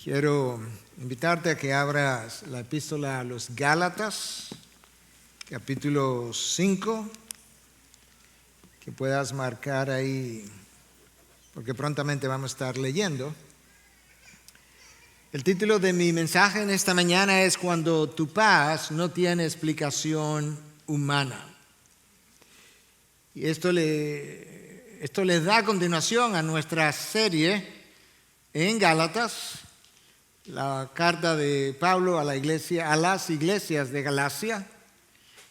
Quiero invitarte a que abras la epístola a los Gálatas, capítulo 5, que puedas marcar ahí, porque prontamente vamos a estar leyendo. El título de mi mensaje en esta mañana es Cuando tu paz no tiene explicación humana. Y esto le da continuación a nuestra serie en Gálatas, la carta de Pablo a las iglesias de Galacia,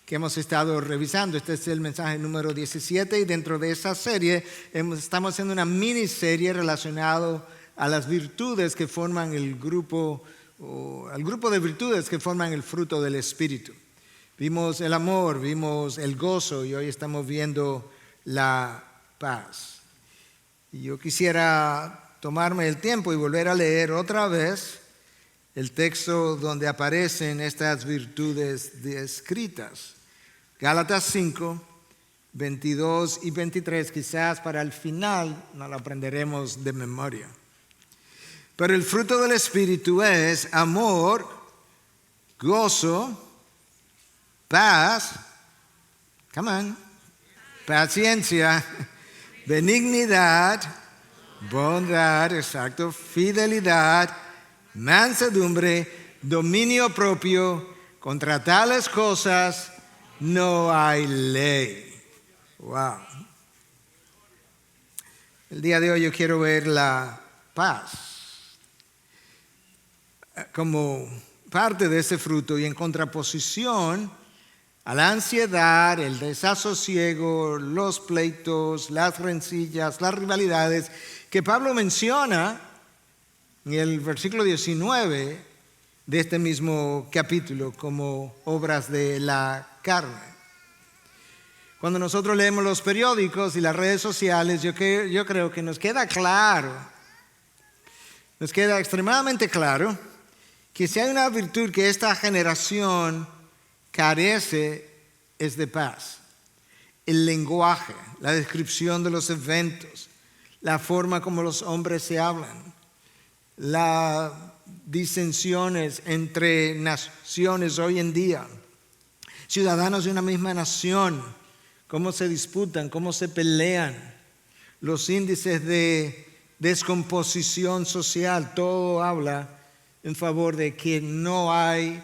que hemos estado revisando. Este es el mensaje número 17 y dentro de esa serie estamos haciendo una miniserie relacionada a las virtudes que forman al grupo de virtudes que forman el fruto del Espíritu. Vimos el amor, vimos el gozo y hoy estamos viendo la paz. Y yo quisiera tomarme el tiempo y volver a leer otra vez el texto donde aparecen estas virtudes descritas. Gálatas 5, 22 y 23, quizás para el final no lo aprenderemos de memoria. Pero el fruto del Espíritu es amor, gozo, paz, paciencia, benignidad, bondad, fidelidad, mansedumbre, dominio propio. Contra tales cosas no hay ley. Wow. El día de hoy yo quiero ver la paz como parte de ese fruto y en contraposición a la ansiedad, el desasosiego, los pleitos, las rencillas, las rivalidades que Pablo menciona en el versículo 19 de este mismo capítulo como obras de la carne. Cuando nosotros leemos los periódicos y las redes sociales, yo creo que nos queda extremadamente claro que si hay una virtud que esta generación carece es de paz. El lenguaje, la descripción de los eventos, la forma como los hombres se hablan, las disensiones entre naciones hoy en día, ciudadanos de una misma nación, cómo se disputan, cómo se pelean, los índices de descomposición social, todo habla en favor de que no hay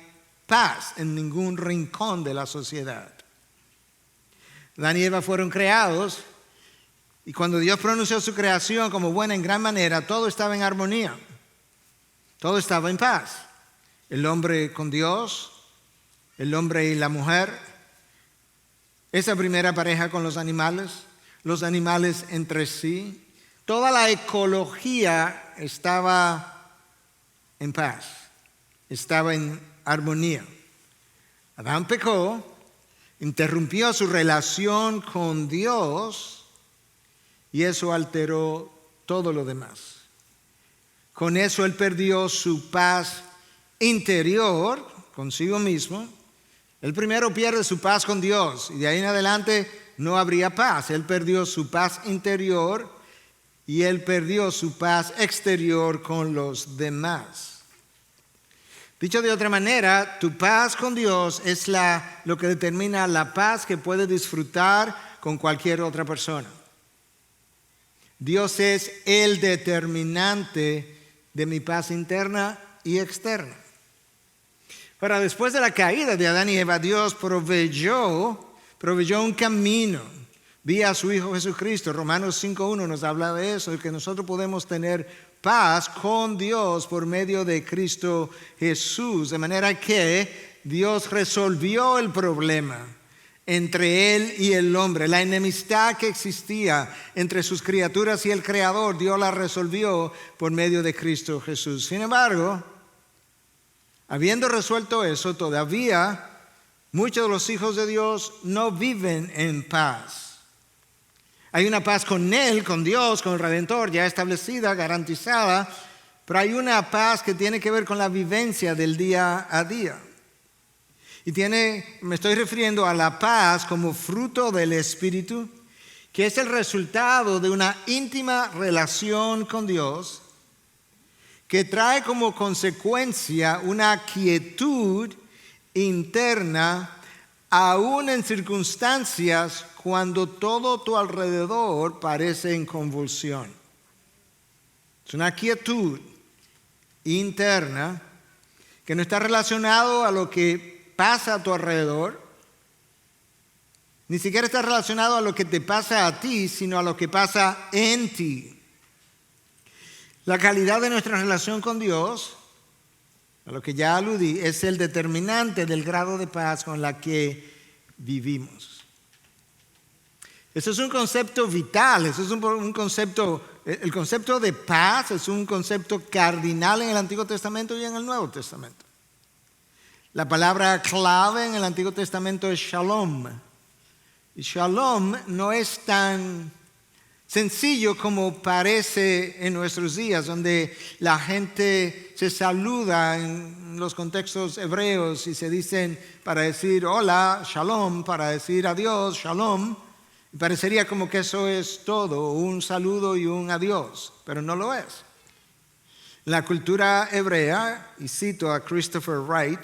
paz en ningún rincón de la sociedad. Adán y Eva fueron creados y cuando Dios pronunció su creación como buena en gran manera, todo estaba en armonía. Todo estaba en paz. El hombre con Dios, el hombre y la mujer, esa primera pareja con los animales entre sí. Toda la ecología estaba en paz, estaba en armonía. Adán pecó, interrumpió su relación con Dios y eso alteró todo lo demás. Con eso él perdió su paz interior consigo mismo. Él primero pierde su paz con Dios y de ahí en adelante no habría paz. Él perdió su paz interior y él perdió su paz exterior con los demás. Dicho de otra manera, tu paz con Dios es lo que determina la paz que puedes disfrutar con cualquier otra persona. Dios es el determinante de mi paz interna y externa. Ahora, después de la caída de Adán y Eva, Dios proveyó un camino vía su Hijo Jesucristo. Romanos 5:1 nos habla de eso, de que nosotros podemos tener paz con Dios por medio de Cristo Jesús. De manera que Dios resolvió el problema entre Él y el hombre. La enemistad que existía entre sus criaturas y el Creador, Dios la resolvió por medio de Cristo Jesús. Sin embargo, habiendo resuelto eso, todavía muchos de los hijos de Dios no viven en paz. Hay una paz con Él, con Dios, con el Redentor, ya establecida, garantizada, pero hay una paz que tiene que ver con la vivencia del día a día. Y me estoy refiriendo a la paz como fruto del Espíritu, que es el resultado de una íntima relación con Dios, que trae como consecuencia una quietud interna, aún en circunstancias cuando todo tu alrededor parece en convulsión. Es una quietud interna que no está relacionado a lo que pasa a tu alrededor, ni siquiera está relacionado a lo que te pasa a ti, sino a lo que pasa en ti. La calidad de nuestra relación con Dios, a lo que ya aludí, es el determinante del grado de paz con la que vivimos. Eso es un concepto vital, eso es un concepto, el concepto de paz es un concepto cardinal en el Antiguo Testamento y en el Nuevo Testamento. La palabra clave en el Antiguo Testamento es shalom. Y shalom no es tan sencillo como parece en nuestros días, donde la gente se saluda en los contextos hebreos y se dicen para decir hola, shalom, para decir adiós, shalom. Y parecería como que eso es todo, un saludo y un adiós, pero no lo es. La cultura hebrea, y cito a Christopher Wright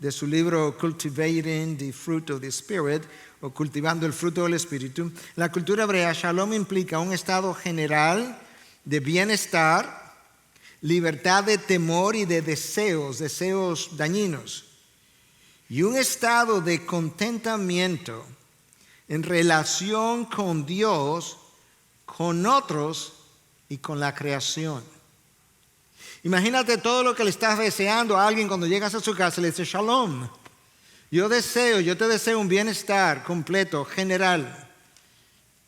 de su libro Cultivating the Fruit of the Spirit, o Cultivando el Fruto del Espíritu, la cultura hebrea, shalom implica un estado general de bienestar, libertad de temor y de deseos dañinos, y un estado de contentamiento en relación con Dios, con otros y con la creación. Imagínate todo lo que le estás deseando a alguien cuando llegas a su casa y le dices shalom. Yo te deseo un bienestar completo, general,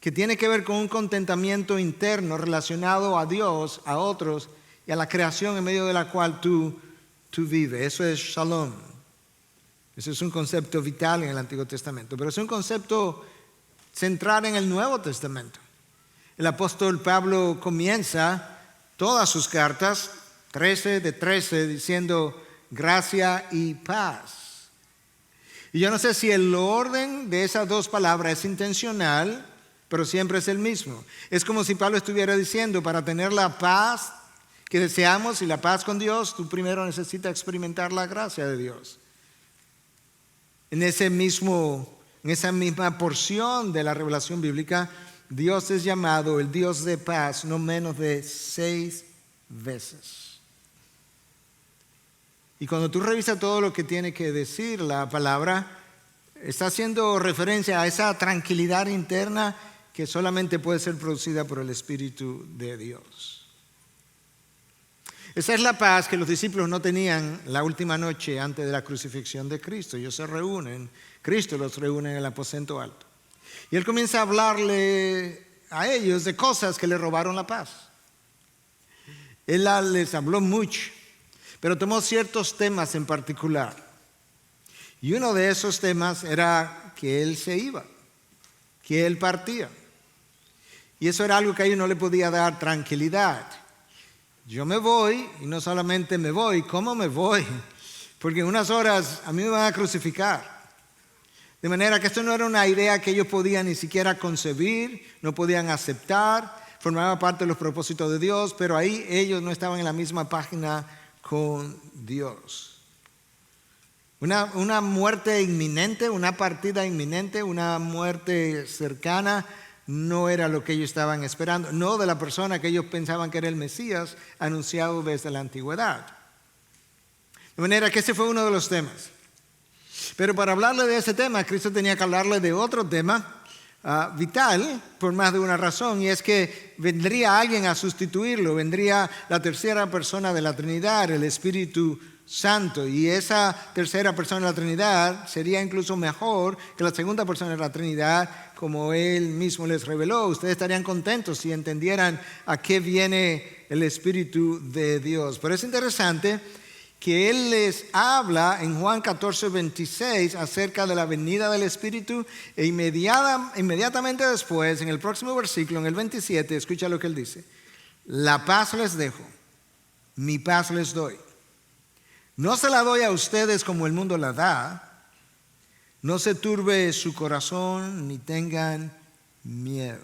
que tiene que ver con un contentamiento interno relacionado a Dios, a otros y a la creación en medio de la cual tú vives. Eso es shalom. Eso es un concepto vital en el Antiguo Testamento, pero es un concepto central en el Nuevo Testamento. El apóstol Pablo comienza todas sus cartas, 13 de 13, diciendo gracia y paz. Y yo no sé si el orden de esas dos palabras es intencional, pero siempre es el mismo. Es como si Pablo estuviera diciendo, para tener la paz que deseamos y la paz con Dios, tú primero necesitas experimentar la gracia de Dios. En esa misma porción de la revelación bíblica, Dios es llamado el Dios de paz no menos de 6 veces. Y cuando tú revisas todo lo que tiene que decir la palabra, está haciendo referencia a esa tranquilidad interna que solamente puede ser producida por el Espíritu de Dios. Esa es la paz que los discípulos no tenían la última noche antes de la crucifixión de Cristo. Ellos se reúnen, Cristo los reúne en el aposento alto. Y Él comienza a hablarle a ellos de cosas que le robaron la paz. Él les habló mucho, pero tomó ciertos temas en particular. Y uno de esos temas era que Él se iba, que Él partía. Y eso era algo que a ellos no le podía dar tranquilidad. Yo me voy, y no solamente me voy, ¿cómo me voy? Porque en unas horas a mí me van a crucificar. De manera que esto no era una idea que ellos podían ni siquiera concebir, no podían aceptar, formaba parte de los propósitos de Dios, pero ahí ellos no estaban en la misma página con Dios. Una muerte inminente, una partida inminente, una muerte cercana, no era lo que ellos estaban esperando, no de la persona que ellos pensaban que era el Mesías anunciado desde la antigüedad. De manera que ese fue uno de los temas. Pero para hablarle de ese tema, Cristo tenía que hablarle de otro tema vital por más de una razón, y es que vendría alguien a sustituirlo, vendría la tercera persona de la Trinidad, el Espíritu Santo, y esa tercera persona de la Trinidad sería incluso mejor que la segunda persona de la Trinidad, como Él mismo les reveló. Ustedes estarían contentos si entendieran a qué viene el Espíritu de Dios. Pero es interesante que Él les habla en Juan 14:26 acerca de la venida del Espíritu, e inmediatamente después, en el próximo versículo, en el 27, escucha lo que Él dice: la paz les dejo, mi paz les doy. No se la doy a ustedes como el mundo la da. No se turbe su corazón ni tengan miedo.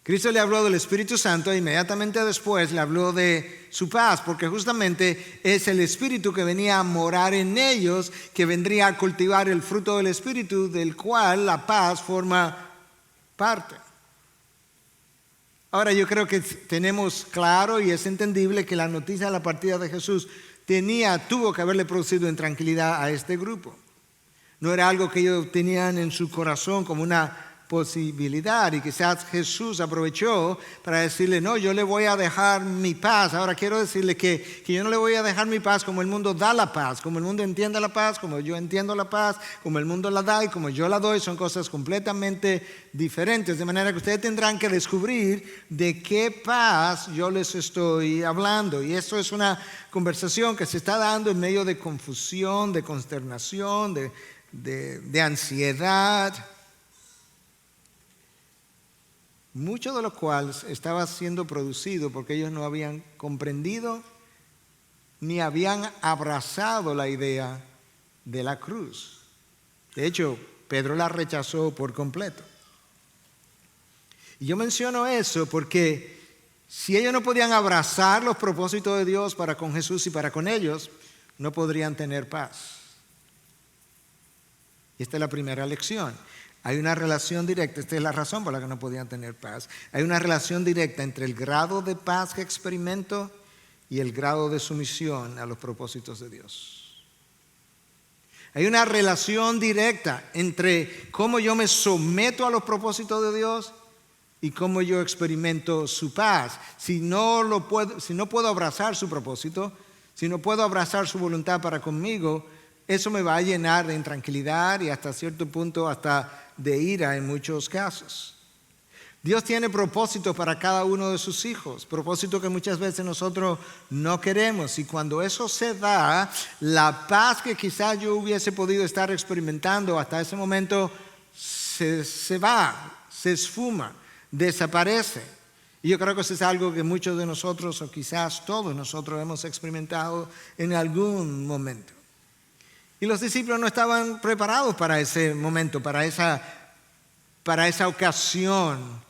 Cristo le habló del Espíritu Santo e inmediatamente después le habló de su paz, porque justamente es el Espíritu que venía a morar en ellos, que vendría a cultivar el fruto del Espíritu, del cual la paz forma parte. Ahora yo creo que tenemos claro y es entendible que la noticia de la partida de Jesús tuvo que haberle producido intranquilidad a este grupo. No era algo que ellos tenían en su corazón como una posibilidad, y quizás Jesús aprovechó para decirle: no, yo le voy a dejar mi paz. Ahora quiero decirle que yo no le voy a dejar mi paz como el mundo da la paz, como el mundo entiende la paz, como yo entiendo la paz, como el mundo la da y como yo la doy. Son cosas completamente diferentes, de manera que ustedes tendrán que descubrir de qué paz yo les estoy hablando. Y eso es una conversación que se está dando en medio de confusión, de consternación, de ansiedad, mucho de lo cual estaba siendo producido porque ellos no habían comprendido ni habían abrazado la idea de la cruz. De hecho, Pedro la rechazó por completo. Y yo menciono eso porque si ellos no podían abrazar los propósitos de Dios para con Jesús y para con ellos, no podrían tener paz. Y esta es la primera lección. Hay una relación directa, esta es la razón por la que no podían tener paz. Hay una relación directa entre el grado de paz que experimento y el grado de sumisión a los propósitos de Dios. Hay una relación directa entre cómo yo me someto a los propósitos de Dios y cómo yo experimento su paz. Si no puedo abrazar su propósito, si no puedo abrazar su voluntad para conmigo, eso me va a llenar de intranquilidad y hasta cierto punto hasta de ira en muchos casos. Dios tiene propósitos para cada uno de sus hijos, propósitos que muchas veces nosotros no queremos, y cuando eso se da, la paz que quizás yo hubiese podido estar experimentando hasta ese momento se va, se esfuma, desaparece. Y yo creo que eso es algo que muchos de nosotros, o quizás todos nosotros, hemos experimentado en algún momento. Y los discípulos no estaban preparados para ese momento, para esa ocasión,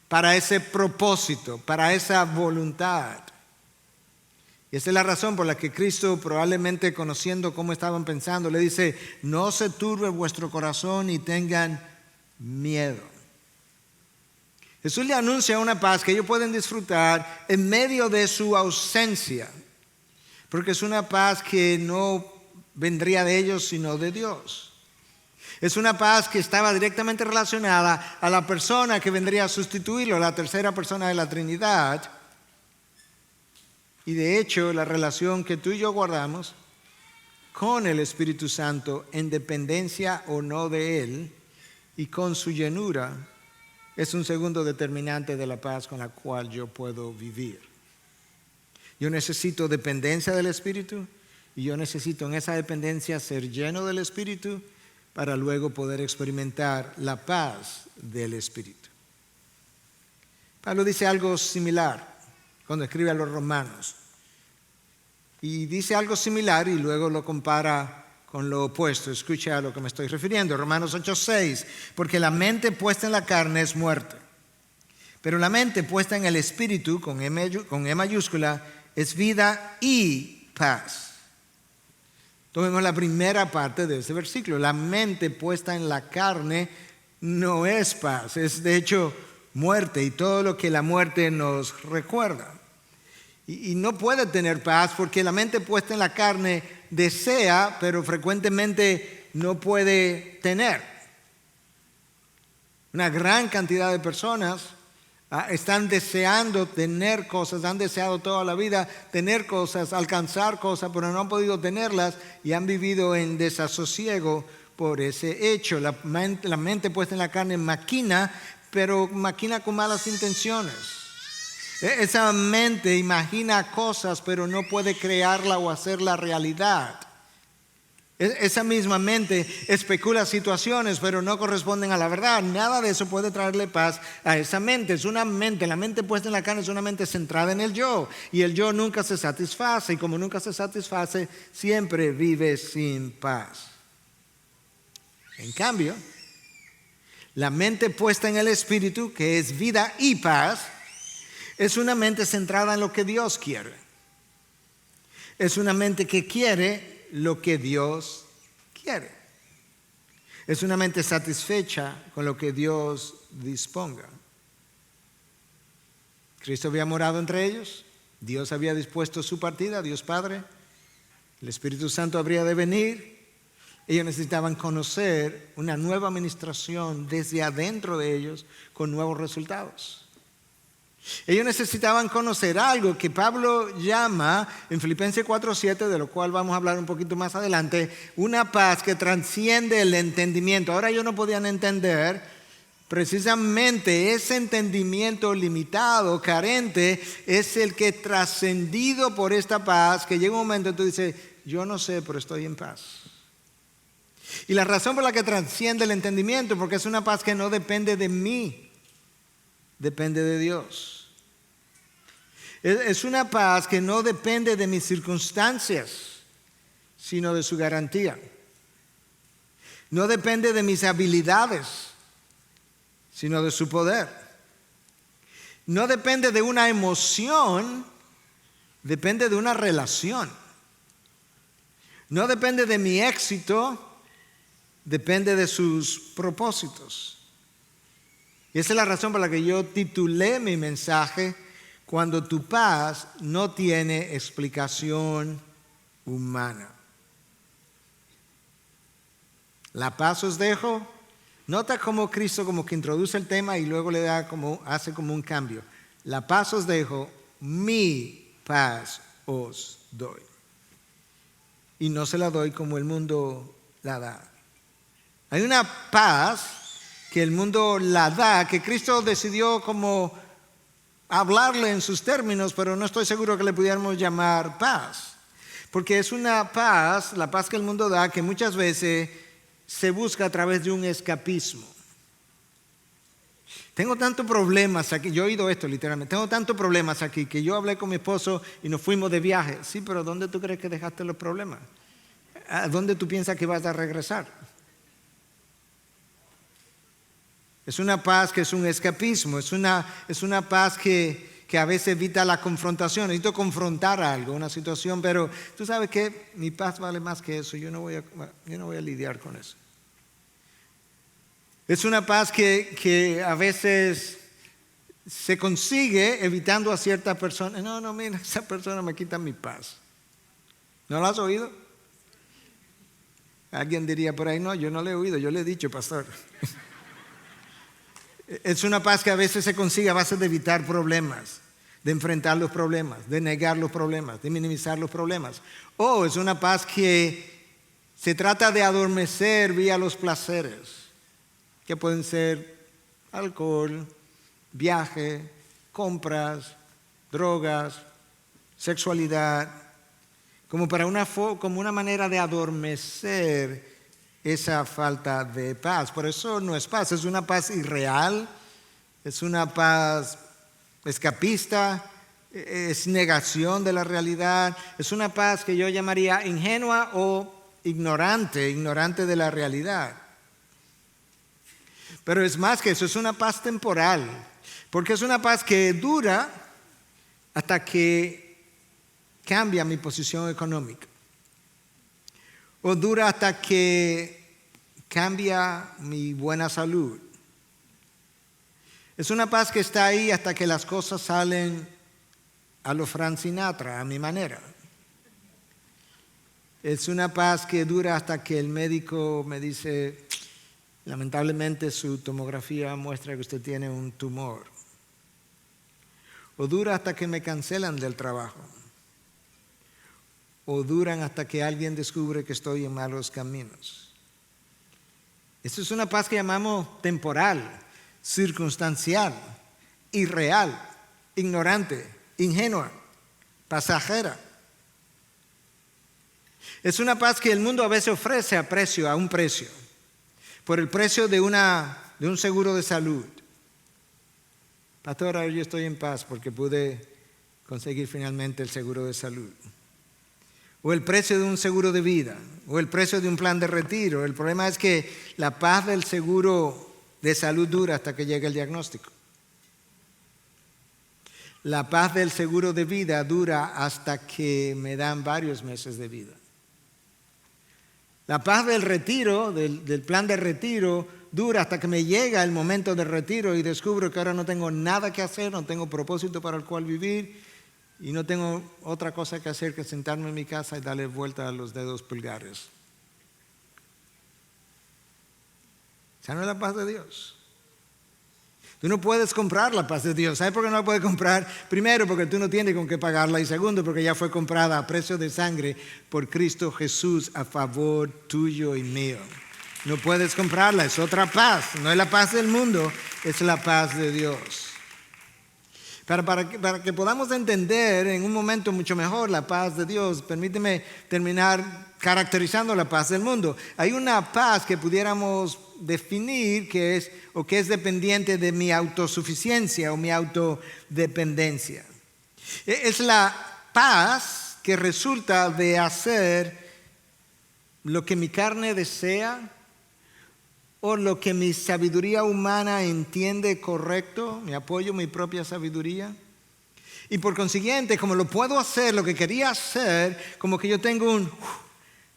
para ese propósito, para esa voluntad. Y esa es la razón por la que Cristo, probablemente conociendo cómo estaban pensando, le dice: no se turbe vuestro corazón y tengan miedo. Jesús le anuncia una paz que ellos pueden disfrutar en medio de su ausencia, porque es una paz que no vendría de ellos, sino de Dios. Es una paz que estaba directamente relacionada a la persona que vendría a sustituirlo, la tercera persona de la Trinidad. Y de hecho, la relación que tú y yo guardamos con el Espíritu Santo, en dependencia o no de Él, y con su llenura, es un segundo determinante de la paz con la cual yo puedo vivir. Yo necesito dependencia del Espíritu, y yo necesito en esa dependencia ser lleno del Espíritu para luego poder experimentar la paz del Espíritu. Pablo dice algo similar cuando escribe a los romanos. Y dice algo similar y luego lo compara con lo opuesto. Escucha a lo que me estoy refiriendo. Romanos 8:6. Porque la mente puesta en la carne es muerte, pero la mente puesta en el Espíritu, con E mayúscula, es vida y paz. Tomemos la primera parte de ese versículo. La mente puesta en la carne no es paz, es de hecho muerte y todo lo que la muerte nos recuerda. Y no puede tener paz porque la mente puesta en la carne desea, pero frecuentemente no puede tener. Una gran cantidad de personas están deseando tener cosas, han deseado toda la vida tener cosas, alcanzar cosas, pero no han podido tenerlas y han vivido en desasosiego por ese hecho. La mente puesta en la carne maquina, pero maquina con malas intenciones. Esa mente imagina cosas, pero no puede crearla o hacerla realidad. Esa misma mente especula situaciones, pero no corresponden a la verdad. Nada de eso puede traerle paz a esa mente. Es una mente, la mente puesta en la carne es una mente centrada en el yo. Y el yo nunca se satisface. Y como nunca se satisface, siempre vive sin paz. En cambio, la mente puesta en el Espíritu, que es vida y paz, es una mente centrada en lo que Dios quiere. Es una mente que quiere lo que Dios quiere. Es una mente satisfecha con lo que Dios disponga. Cristo había morado entre ellos. Dios había dispuesto su partida, Dios Padre. El Espíritu Santo habría de venir. Ellos necesitaban conocer una nueva administración desde adentro de ellos con nuevos resultados. Ellos necesitaban conocer algo que Pablo llama en Filipenses 4:7, de lo cual vamos a hablar un poquito más adelante, una paz que transciende el entendimiento. Ahora ellos no podían entender precisamente ese entendimiento limitado, carente, es el que trascendido por esta paz, que llega un momento en que tú dices, yo no sé, pero estoy en paz. Y la razón por la que trasciende el entendimiento, porque es una paz que no depende de mí, depende de Dios. Es una paz que no depende de mis circunstancias, sino de su garantía. No depende de mis habilidades, sino de su poder. No depende de una emoción, depende de una relación. No depende de mi éxito, depende de sus propósitos. Y esa es la razón por la que yo titulé mi mensaje, cuando tu paz no tiene explicación humana. La paz os dejo. Nota cómo Cristo como que introduce el tema y luego le da hace como un cambio. La paz os dejo, mi paz os doy. Y no se la doy como el mundo la da. Hay una paz que el mundo la da, que Cristo decidió como hablarle en sus términos, pero no estoy seguro que le pudiéramos llamar paz. Porque es una paz, la paz que el mundo da, que muchas veces se busca a través de un escapismo. Tengo tantos problemas aquí, yo he oído esto literalmente, tengo tantos problemas aquí que yo hablé con mi esposo y nos fuimos de viaje. Sí, pero ¿dónde tú crees que dejaste los problemas? ¿A dónde tú piensas que vas a regresar? Es una paz que es un escapismo, es una paz que a veces evita la confrontación. Necesito confrontar algo, una situación, pero tú sabes que mi paz vale más que eso, yo no voy a lidiar con eso. Es una paz que a veces se consigue evitando a cierta persona. No, mira, esa persona me quita mi paz. ¿No lo has oído? Alguien diría por ahí, no, yo no le he oído, yo le he dicho, pastor. Es una paz que a veces se consigue a base de evitar problemas, de enfrentar los problemas, de negar los problemas, de minimizar los problemas. O es una paz que se trata de adormecer vía los placeres, que pueden ser alcohol, viaje, compras, drogas, sexualidad, como una manera de adormecer esa falta de paz. Por eso no es paz, es una paz irreal, es una paz escapista, es negación de la realidad, es una paz que yo llamaría ingenua o ignorante de la realidad. Pero es más que eso, es una paz temporal, porque es una paz que dura hasta que cambia mi posición económica. O dura hasta que cambia mi buena salud. Es una paz que está ahí hasta que las cosas salen a lo Frank Sinatra, a mi manera. Es una paz que dura hasta que el médico me dice, lamentablemente su tomografía muestra que usted tiene un tumor. O dura hasta que me cancelan del trabajo. O duran hasta que alguien descubre que estoy en malos caminos. Esto es una paz que llamamos temporal, circunstancial, irreal, ignorante, ingenua, pasajera. Es una paz que el mundo a veces ofrece a un precio, por el precio de un seguro de salud. Pastor, ahora yo estoy en paz porque pude conseguir finalmente el seguro de salud. O el precio de un seguro de vida, o el precio de un plan de retiro. El problema es que la paz del seguro de salud dura hasta que llegue el diagnóstico. La paz del seguro de vida dura hasta que me dan varios meses de vida. La paz del retiro, del plan de retiro, dura hasta que me llega el momento del retiro y descubro que ahora no tengo nada que hacer, no tengo propósito para el cual vivir y no tengo otra cosa que hacer que sentarme en mi casa y darle vuelta a los dedos pulgares. Esa no es la paz de Dios. Tú no puedes comprar la paz de Dios. ¿Sabes por qué no la puedes comprar? Primero, porque tú no tienes con qué pagarla. Y segundo, porque ya fue comprada a precio de sangre por Cristo Jesús a favor tuyo y mío. No puedes comprarla, es otra paz. No es la paz del mundo, es la paz de Dios. Para que podamos entender en un momento mucho mejor la paz de Dios, permíteme terminar caracterizando la paz del mundo. Hay una paz que pudiéramos definir que es dependiente de mi autosuficiencia o mi autodependencia. Es la paz que resulta de hacer lo que mi carne desea o lo que mi sabiduría humana entiende correcto, me apoyo en mi propia sabiduría. Y por consiguiente, como lo puedo hacer, lo que quería hacer, como que yo tengo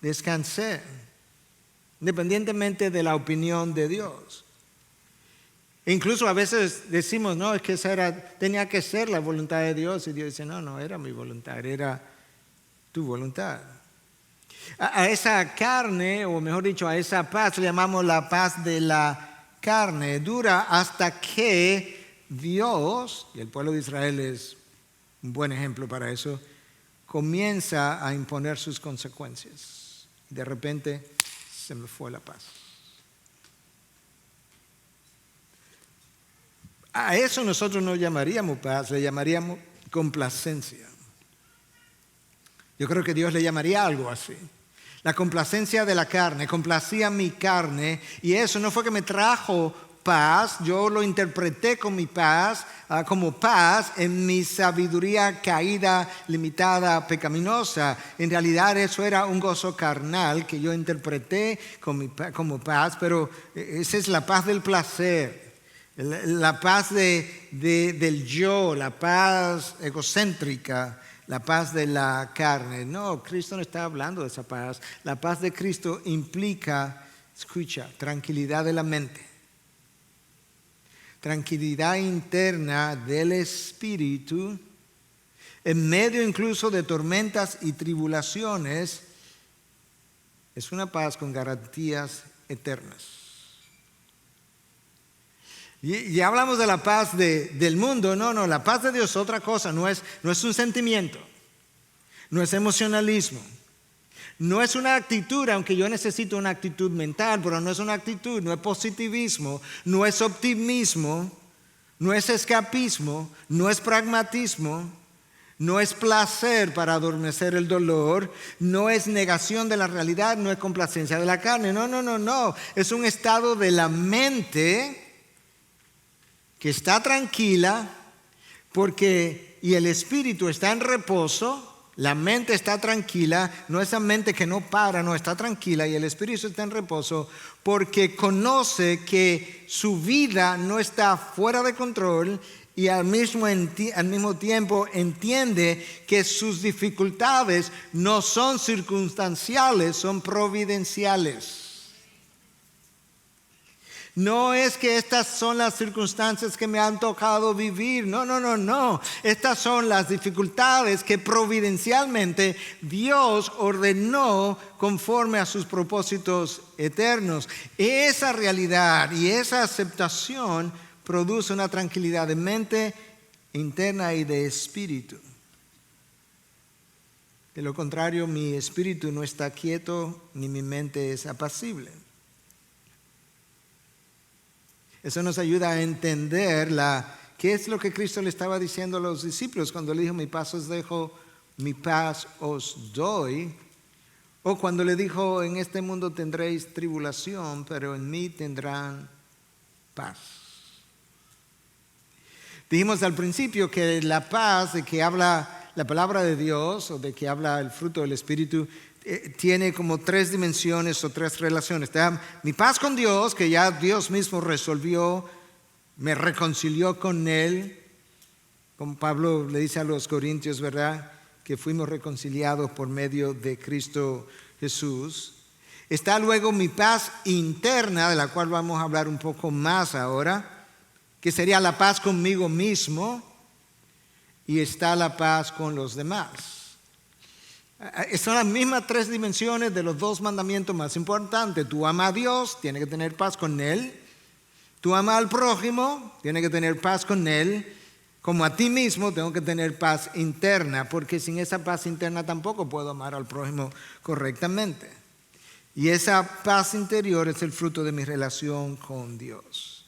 descansé, independientemente de la opinión de Dios. E incluso a veces decimos, no, es que tenía que ser la voluntad de Dios. Y Dios dice, no era mi voluntad, era tu voluntad. A esa carne, o mejor dicho, a esa paz le llamamos la paz de la carne. Dura hasta que Dios, y el pueblo de Israel es un buen ejemplo para eso, comienza a imponer sus consecuencias. Y de repente se me fue la paz. A eso nosotros no llamaríamos paz, le llamaríamos complacencia. Yo creo que Dios le llamaría algo así. La complacencia de la carne, complacía mi carne, y eso no fue que me trajo paz, yo lo interpreté con mi paz, como paz en mi sabiduría caída, limitada, pecaminosa. En realidad eso era un gozo carnal que yo interpreté como paz, pero esa es la paz del placer, la paz del yo, la paz egocéntrica, la paz de la carne. No, Cristo no está hablando de esa paz. La paz de Cristo implica, escucha, tranquilidad de la mente, tranquilidad interna del espíritu, en medio incluso de tormentas y tribulaciones. Es una paz con garantías eternas. Y hablamos de la paz del mundo. No, la paz de Dios es otra cosa. No es un sentimiento, no es emocionalismo, no es una actitud, aunque yo necesito una actitud mental, pero no es una actitud, no es positivismo, no es optimismo, no es escapismo, no es pragmatismo, no es placer para adormecer el dolor, no es negación de la realidad, no es complacencia de la carne. No. Es un estado de la mente que está tranquila y el espíritu está en reposo. La mente está tranquila, no esa mente que no para, no, está tranquila, y el espíritu está en reposo porque conoce que su vida no está fuera de control, y al mismo tiempo entiende que sus dificultades no son circunstanciales, son providenciales. No es que estas son las circunstancias que me han tocado vivir. No. Estas son las dificultades que providencialmente Dios ordenó conforme a sus propósitos eternos. Esa realidad y esa aceptación produce una tranquilidad de mente interna y de espíritu. De lo contrario, mi espíritu no está quieto ni mi mente es apacible. Eso nos ayuda a entender qué es lo que Cristo le estaba diciendo a los discípulos cuando le dijo, mi paz os dejo, mi paz os doy. O cuando le dijo, en este mundo tendréis tribulación, pero en mí tendrán paz. Dijimos al principio que la paz de que habla la palabra de Dios o de que habla el fruto del Espíritu tiene como 3 dimensiones o 3 relaciones. Está mi paz con Dios, que ya Dios mismo resolvió, me reconcilió con Él. Como Pablo le dice a los Corintios, ¿verdad? Que fuimos reconciliados por medio de Cristo Jesús. Está luego mi paz interna, de la cual vamos a hablar un poco más ahora, que sería la paz conmigo mismo, y está la paz con los demás. Son las mismas 3 dimensiones de los 2 mandamientos más importantes. Tú amas a Dios, tienes que tener paz con Él. Tú amas al prójimo, tienes que tener paz con Él. Como a ti mismo, tengo que tener paz interna, porque sin esa paz interna tampoco puedo amar al prójimo correctamente. Y esa paz interior es el fruto de mi relación con Dios.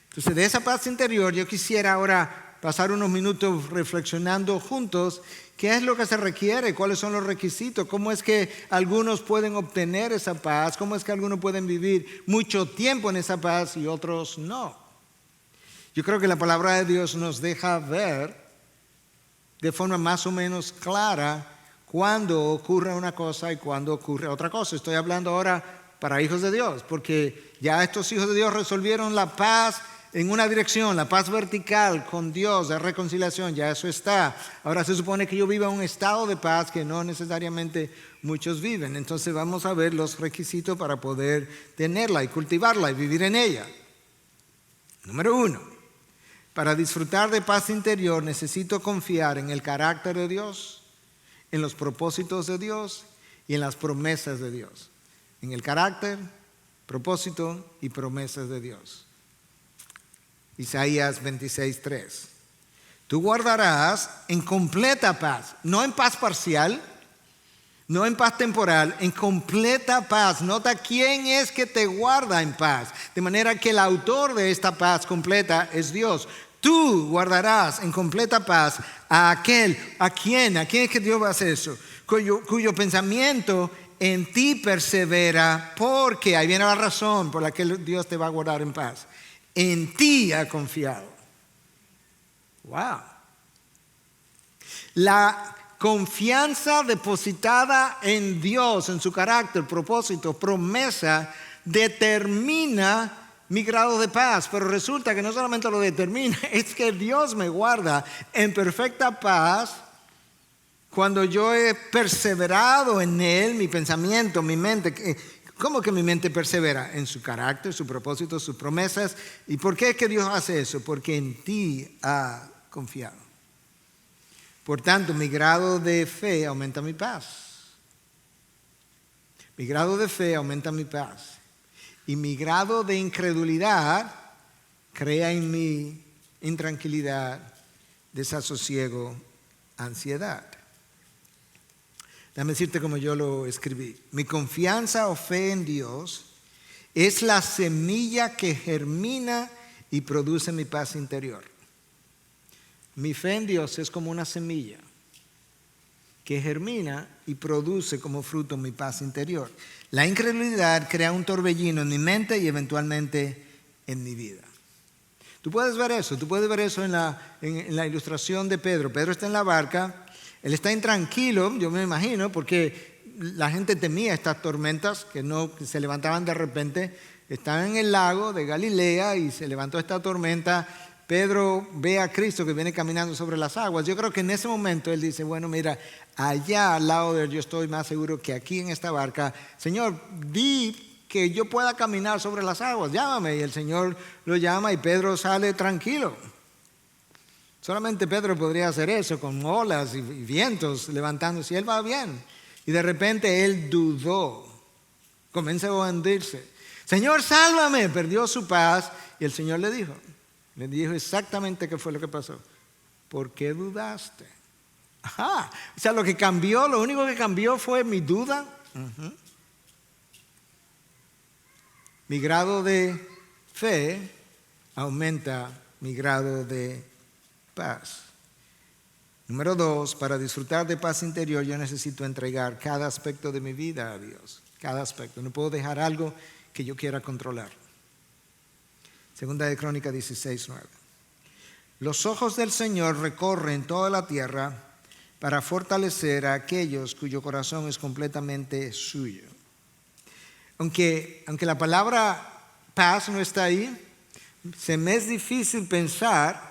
Entonces, de esa paz interior yo quisiera ahora pasar unos minutos reflexionando juntos qué es lo que se requiere, cuáles son los requisitos, cómo es que algunos pueden obtener esa paz, cómo es que algunos pueden vivir mucho tiempo en esa paz y otros no. Yo creo que la palabra de Dios nos deja ver de forma más o menos clara cuándo ocurre una cosa y cuándo ocurre otra cosa. Estoy hablando ahora para hijos de Dios, porque ya estos hijos de Dios resolvieron la paz en una dirección, la paz vertical con Dios, la reconciliación, ya eso está. Ahora se supone que yo viva en un estado de paz que no necesariamente muchos viven. Entonces vamos a ver los requisitos para poder tenerla y cultivarla y vivir en ella. Número 1. Para disfrutar de paz interior necesito confiar en el carácter de Dios, en los propósitos de Dios y en las promesas de Dios. En el carácter, propósito y promesas de Dios. Isaías 26:3. Tú guardarás en completa paz, no en paz parcial, no en paz temporal, en completa paz. Nota quién es que te guarda en paz. De manera que el autor de esta paz completa es Dios. Tú guardarás en completa paz a aquel, ¿a quién es que Dios va a hacer eso? Cuyo pensamiento en ti persevera, porque ahí viene la razón por la que Dios te va a guardar en paz. En ti ha confiado. Wow. La confianza depositada en Dios, en su carácter, propósito, promesa, determina mi grado de paz. Pero resulta que no solamente lo determina, es que Dios me guarda en perfecta paz cuando yo he perseverado en Él, mi pensamiento, mi mente. ¿Cómo que mi mente persevera? En su carácter, su propósito, sus promesas. ¿Y por qué es que Dios hace eso? Porque en ti ha confiado. Por tanto, mi grado de fe aumenta mi paz. Mi grado de fe aumenta mi paz. Y mi grado de incredulidad crea en mí intranquilidad, desasosiego, ansiedad. Déjame decirte como yo lo escribí. Mi confianza o fe en Dios es la semilla que germina y produce mi paz interior. Mi fe en Dios es como una semilla que germina y produce como fruto mi paz interior. La incredulidad crea un torbellino en mi mente y eventualmente en mi vida. Tú puedes ver eso en la ilustración de Pedro. Pedro está en la barca, él está intranquilo, yo me imagino, porque la gente temía estas tormentas que se levantaban de repente. Estaban en el lago de Galilea y se levantó esta tormenta. Pedro ve a Cristo que viene caminando sobre las aguas. Yo creo que en ese momento él dice, bueno, mira, allá al lado de él yo estoy más seguro que aquí en esta barca. Señor, di que yo pueda caminar sobre las aguas, llámame. Y el Señor lo llama y Pedro sale tranquilo. Solamente Pedro podría hacer eso con olas y vientos levantándose y él va bien. Y de repente él dudó, comenzó a hundirse. Señor, sálvame. Perdió su paz y el Señor le dijo exactamente qué fue lo que pasó. ¿Por qué dudaste? Ajá. O sea, lo único que cambió fue mi duda. Mi grado de fe aumenta mi grado de paz. Número 2, para disfrutar de paz interior yo necesito entregar cada aspecto de mi vida a Dios. Cada aspecto. No puedo dejar algo que yo quiera controlar. Segunda de Crónicas 16:9. Los ojos del Señor recorren toda la tierra para fortalecer a aquellos cuyo corazón es completamente suyo. Aunque la palabra paz no está ahí, se me es difícil pensar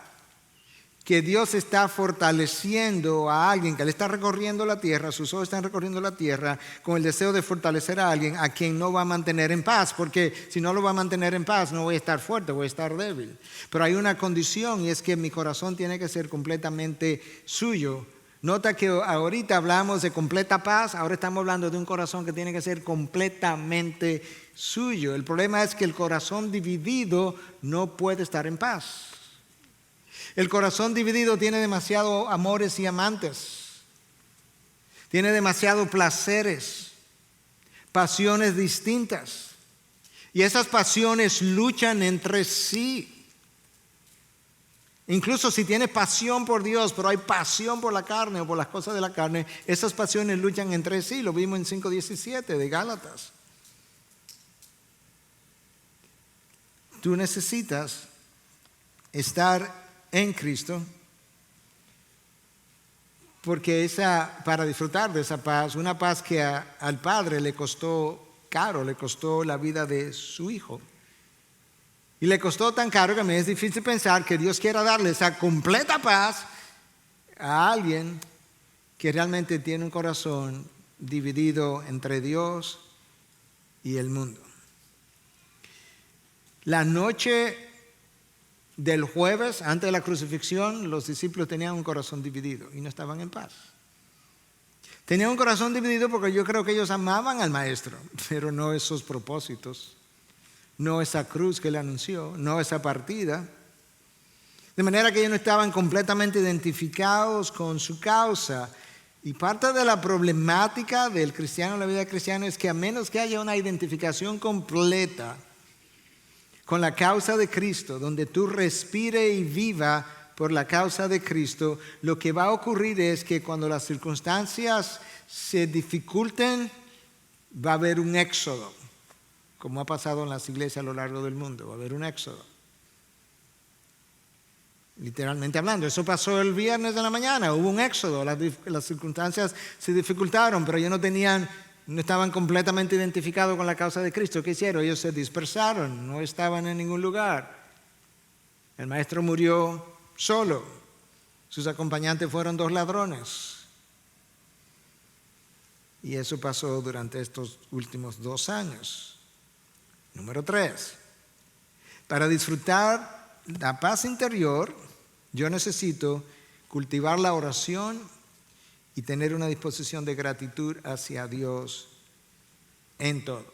que Dios está fortaleciendo a alguien, que Él está recorriendo la tierra, sus ojos están recorriendo la tierra con el deseo de fortalecer a alguien a quien no va a mantener en paz, porque si no lo va a mantener en paz no voy a estar fuerte, voy a estar débil. Pero hay una condición y es que mi corazón tiene que ser completamente suyo. Nota que ahorita hablamos de completa paz, ahora estamos hablando de un corazón que tiene que ser completamente suyo. El problema es que el corazón dividido no puede estar en paz. El corazón dividido tiene demasiados amores y amantes. Tiene demasiados placeres, pasiones distintas. Y esas pasiones luchan entre sí. Incluso si tiene pasión por Dios, pero hay pasión por la carne o por las cosas de la carne, esas pasiones luchan entre sí. Lo vimos en 5:17 de Gálatas. Tú necesitas estar en Cristo, porque para disfrutar de esa paz, una paz que al Padre le costó caro, le costó la vida de su Hijo. Y le costó tan caro que me es difícil pensar que Dios quiera darle esa completa paz a alguien que realmente tiene un corazón dividido entre Dios y el mundo. La noche del jueves, antes de la crucifixión, los discípulos tenían un corazón dividido y no estaban en paz. Tenían un corazón dividido porque yo creo que ellos amaban al Maestro, pero no esos propósitos, no esa cruz que Él anunció, no esa partida. De manera que ellos no estaban completamente identificados con su causa. Y parte de la problemática del cristiano, la vida cristiana, es que a menos que haya una identificación completa con la causa de Cristo, donde tú respire y viva por la causa de Cristo, lo que va a ocurrir es que cuando las circunstancias se dificulten, va a haber un éxodo, como ha pasado en las iglesias a lo largo del mundo, va a haber un éxodo. Literalmente hablando, eso pasó el viernes de la mañana, hubo un éxodo, las circunstancias se dificultaron, pero ellos no estaban completamente identificados con la causa de Cristo. ¿Qué hicieron? Ellos se dispersaron, no estaban en ningún lugar. El Maestro murió solo. Sus acompañantes fueron 2 ladrones. Y eso pasó durante estos últimos 2 años. Número 3. Para disfrutar la paz interior, yo necesito cultivar la oración y tener una disposición de gratitud hacia Dios en todo.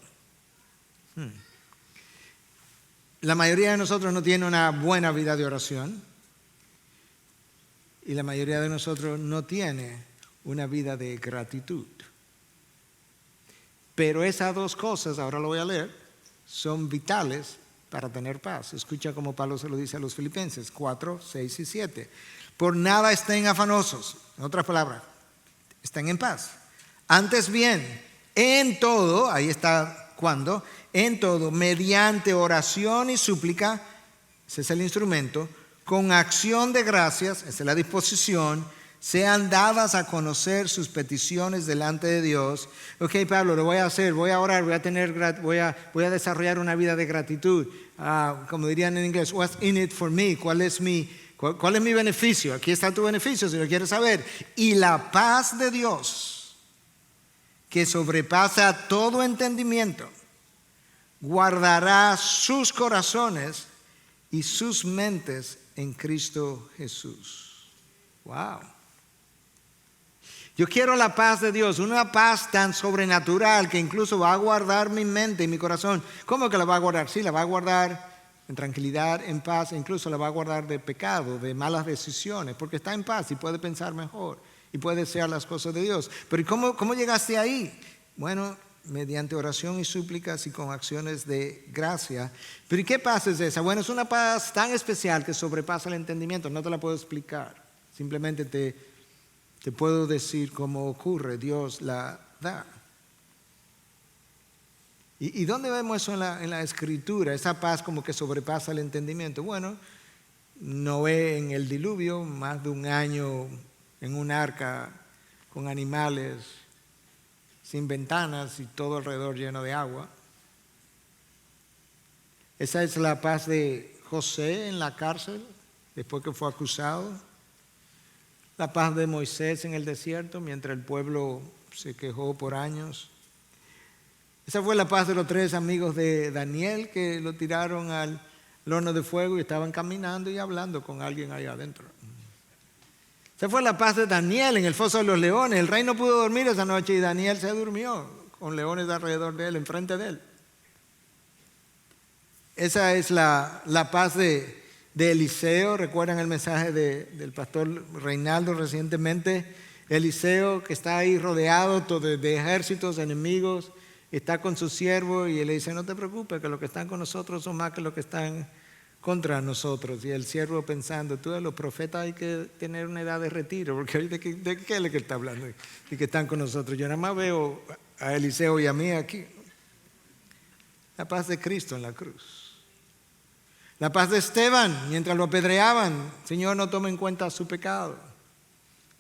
La mayoría de nosotros no tiene una buena vida de oración y la mayoría de nosotros no tiene una vida de gratitud. Pero esas 2 cosas, ahora lo voy a leer, son vitales para tener paz. Escucha como Pablo se lo dice a los Filipenses 4, 6 y 7. Por nada estén afanosos. En otras palabras, estén en paz. Antes bien, en todo, ahí está cuando, en todo, mediante oración y súplica, ese es el instrumento, con acción de gracias, esa es la disposición, sean dadas a conocer sus peticiones delante de Dios. Ok, Pablo, lo voy a hacer, voy a orar, voy a desarrollar una vida de gratitud. Como dirían en inglés, what's in it for me? ¿Cuál es mi beneficio? Aquí está tu beneficio si lo quieres saber. Y la paz de Dios, que sobrepasa todo entendimiento, guardará sus corazones y sus mentes en Cristo Jesús. Wow. Yo quiero la paz de Dios, una paz tan sobrenatural que incluso va a guardar mi mente y mi corazón. ¿Cómo que la va a guardar? Sí, la va a guardar en tranquilidad, en paz, e incluso la va a guardar de pecado, de malas decisiones, porque está en paz y puede pensar mejor y puede desear las cosas de Dios. Pero ¿y cómo llegaste ahí? Bueno, mediante oración y súplicas y con acciones de gracia. Pero ¿y qué paz es esa? Bueno, es una paz tan especial que sobrepasa el entendimiento. No te la puedo explicar. Simplemente te Te puedo decir cómo ocurre, Dios la da. ¿Y dónde vemos eso en la Escritura? Esa paz como que sobrepasa el entendimiento. Bueno, Noé en el diluvio, más de un año en un arca con animales, sin ventanas y todo alrededor lleno de agua. Esa es la paz de José en la cárcel, después que fue acusado. La paz de Moisés en el desierto, mientras el pueblo se quejó por años. Esa fue la paz de los 3 amigos de Daniel que lo tiraron al horno de fuego y estaban caminando y hablando con alguien ahí adentro. Esa fue la paz de Daniel en el foso de los leones. El rey no pudo dormir esa noche y Daniel se durmió con leones alrededor de él, enfrente de él. Esa es la paz de Eliseo. ¿Recuerdan el mensaje del pastor Reinaldo recientemente? Eliseo que está ahí rodeado de ejércitos enemigos, está con su siervo y él le dice: no te preocupes, que los que están con nosotros son más que los que están contra nosotros. Y el siervo pensando: tú de los profetas hay que tener una edad de retiro, porque ¿de qué es lo que está hablando? De que están con nosotros. Yo nada más veo a Eliseo y a mí aquí. La paz de Cristo en la cruz. La paz de Esteban mientras lo apedreaban: Señor, no tome en cuenta su pecado.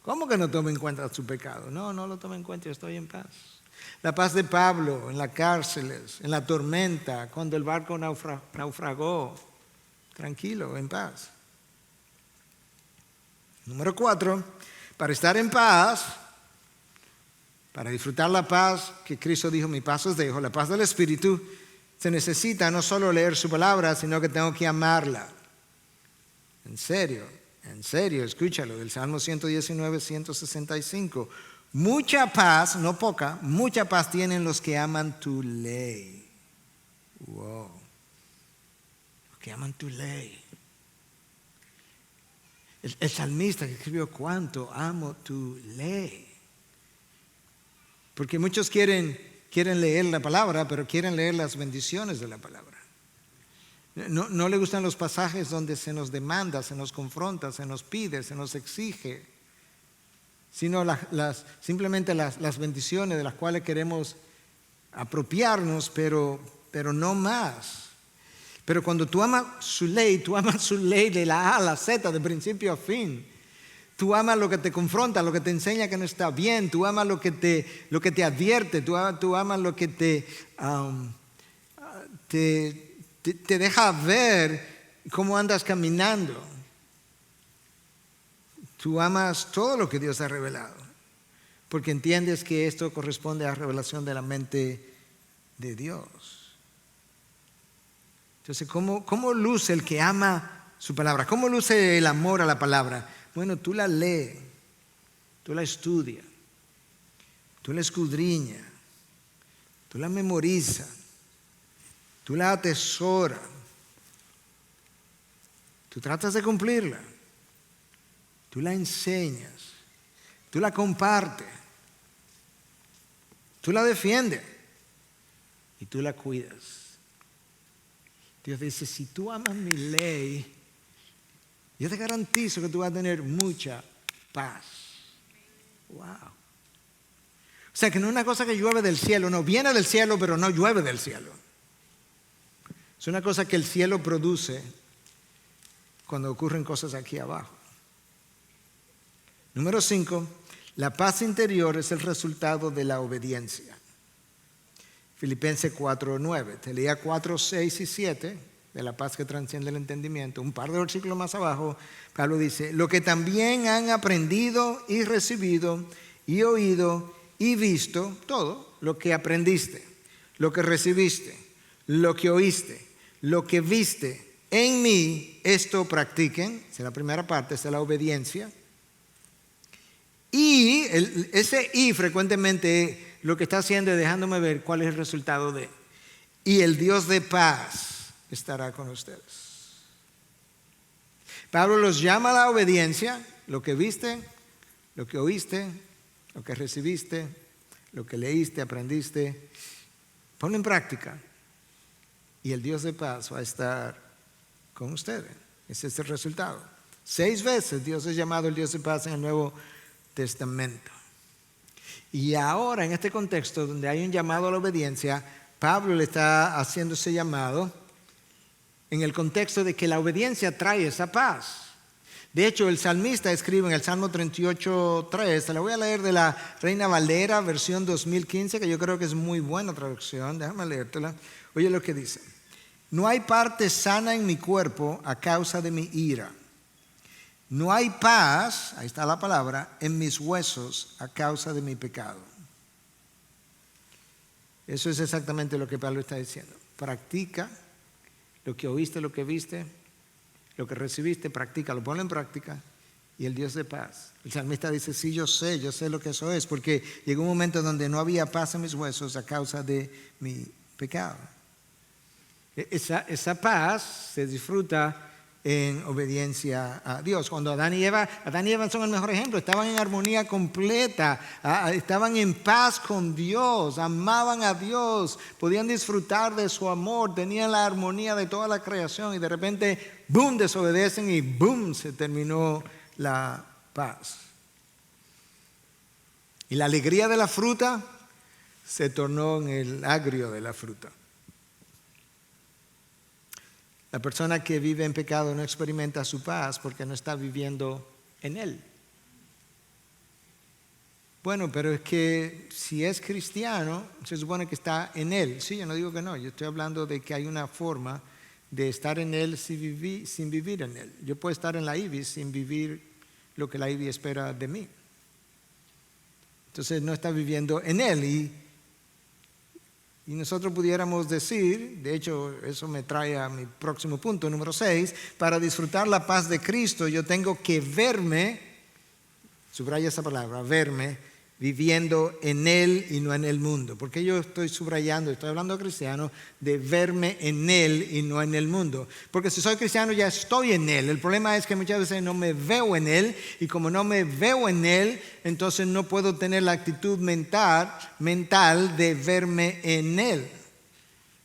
¿Cómo que no tome en cuenta su pecado? No lo tome en cuenta, yo estoy en paz. La paz de Pablo en las cárceles, en la tormenta, cuando el barco naufragó, tranquilo, en paz. Número 4, para estar en paz, para disfrutar la paz que Cristo dijo: mi paz os dejo, la paz del Espíritu, se necesita no solo leer su palabra, sino que tengo que amarla. En serio, escúchalo, del Salmo 119, 165. Mucha paz, no poca, mucha paz tienen los que aman tu ley. Wow. Los que aman tu ley. El salmista que escribió: cuánto amo tu ley. Porque muchos quieren leer la palabra, pero quieren leer las bendiciones de la palabra. No le gustan los pasajes donde se nos demanda, se nos confronta, se nos pide, se nos exige, sino simplemente las bendiciones de las cuales queremos apropiarnos, pero no más. Pero cuando tú amas su ley de la A a la Z, de principio a fin. Tú amas lo que te confronta, lo que te enseña que no está bien. Tú amas lo que te advierte. Tú amas lo que te deja ver cómo andas caminando. Tú amas todo lo que Dios ha revelado, porque entiendes que esto corresponde a la revelación de la mente de Dios. Entonces, ¿cómo luce el que ama su palabra? ¿Cómo luce el amor a la palabra? Bueno, tú la lees, tú la estudias, tú la escudriñas, tú la memorizas, tú la atesoras, tú tratas de cumplirla, tú la enseñas, tú la compartes, tú la defiendes y tú la cuidas. Dios dice: si tú amas mi ley, yo te garantizo que tú vas a tener mucha paz. Wow. O sea, que no es una cosa que llueve del cielo, no, viene del cielo, pero no llueve del cielo. Es una cosa que el cielo produce cuando ocurren cosas aquí abajo. Número 5, la paz interior es el resultado de la obediencia. Filipenses 4:9. Te leía 4, 6 y 7 de la paz que trasciende el entendimiento. Un par de versículos más abajo, Pablo dice: lo que también han aprendido y recibido y oído y visto, todo lo que aprendiste, lo que recibiste, lo que oíste, lo que viste en mí, esto practiquen. Esa es la primera parte, esa es la obediencia. Y ese "y" frecuentemente lo que está haciendo es dejándome ver cuál es el resultado de. Y el Dios de paz estará con ustedes. Pablo los llama a la obediencia: lo que viste, lo que oíste, lo que recibiste, lo que leíste, aprendiste. Ponlo en práctica y el Dios de paz va a estar con ustedes. Ese es el resultado. 6 veces Dios es llamado el Dios de paz en el Nuevo Testamento. Y ahora, en este contexto donde hay un llamado a la obediencia, Pablo le está haciendo ese llamado en el contexto de que la obediencia trae esa paz. De hecho, el salmista escribe en el Salmo 38:3, te la voy a leer de la Reina Valera, versión 2015, que yo creo que es muy buena traducción, déjame leértela. Oye lo que dice: no hay parte sana en mi cuerpo a causa de mi ira. No hay paz, ahí está la palabra, en mis huesos a causa de mi pecado. Eso es exactamente lo que Pablo está diciendo. Practica lo que oíste, lo que viste, lo que recibiste, practícalo, ponlo en práctica y el Dios de paz. El salmista dice, sí, yo sé lo que eso es, porque llegó un momento donde no había paz en mis huesos a causa de mi pecado. Esa paz se disfruta en obediencia a Dios. Cuando Adán y Eva son el mejor ejemplo, estaban en armonía completa, estaban en paz con Dios, amaban a Dios, podían disfrutar de su amor, tenían la armonía de toda la creación y de repente, boom, desobedecen y boom, se terminó la paz. Y la alegría de la fruta se tornó en el agrio de la fruta. La persona que vive en pecado no experimenta su paz porque no está viviendo en él. Bueno, pero es que si es cristiano, se supone que está en él. Sí, yo no digo que no, yo estoy hablando de que hay una forma de estar en él sin vivir en él. Yo puedo estar en la IBI sin vivir lo que la IBI espera de mí. Entonces no está viviendo en él y nosotros pudiéramos decir, de hecho eso me trae a mi próximo punto, número 6, para disfrutar la paz de Cristo yo tengo que verme, subraya esa palabra, verme, viviendo en Él y no en el mundo. Porque yo estoy subrayando, estoy hablando cristiano, de verme en Él y no en el mundo. Porque si soy cristiano ya estoy en Él. El problema es que muchas veces no me veo en Él y como no me veo en Él, entonces no puedo tener la actitud mental de verme en Él.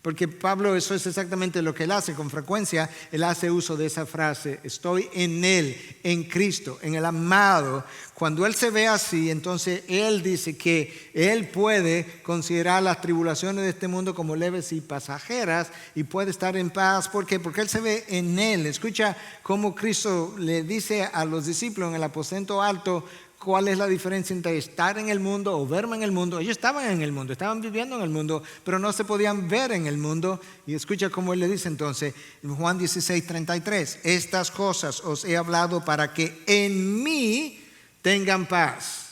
Porque Pablo, eso es exactamente lo que él hace. Con frecuencia, él hace uso de esa frase, estoy en Él, en Cristo, en el amado. Cuando él se ve así, entonces él dice que él puede considerar las tribulaciones de este mundo como leves y pasajeras y puede estar en paz. ¿Por qué? Porque él se ve en Él. Escucha cómo Cristo le dice a los discípulos en el aposento alto, ¿cuál es la diferencia entre estar en el mundo o verme en el mundo? Ellos estaban en el mundo, estaban viviendo en el mundo, pero no se podían ver en el mundo. Y escucha cómo él le dice entonces, en Juan 16:33, estas cosas os he hablado para que en mí tengan paz.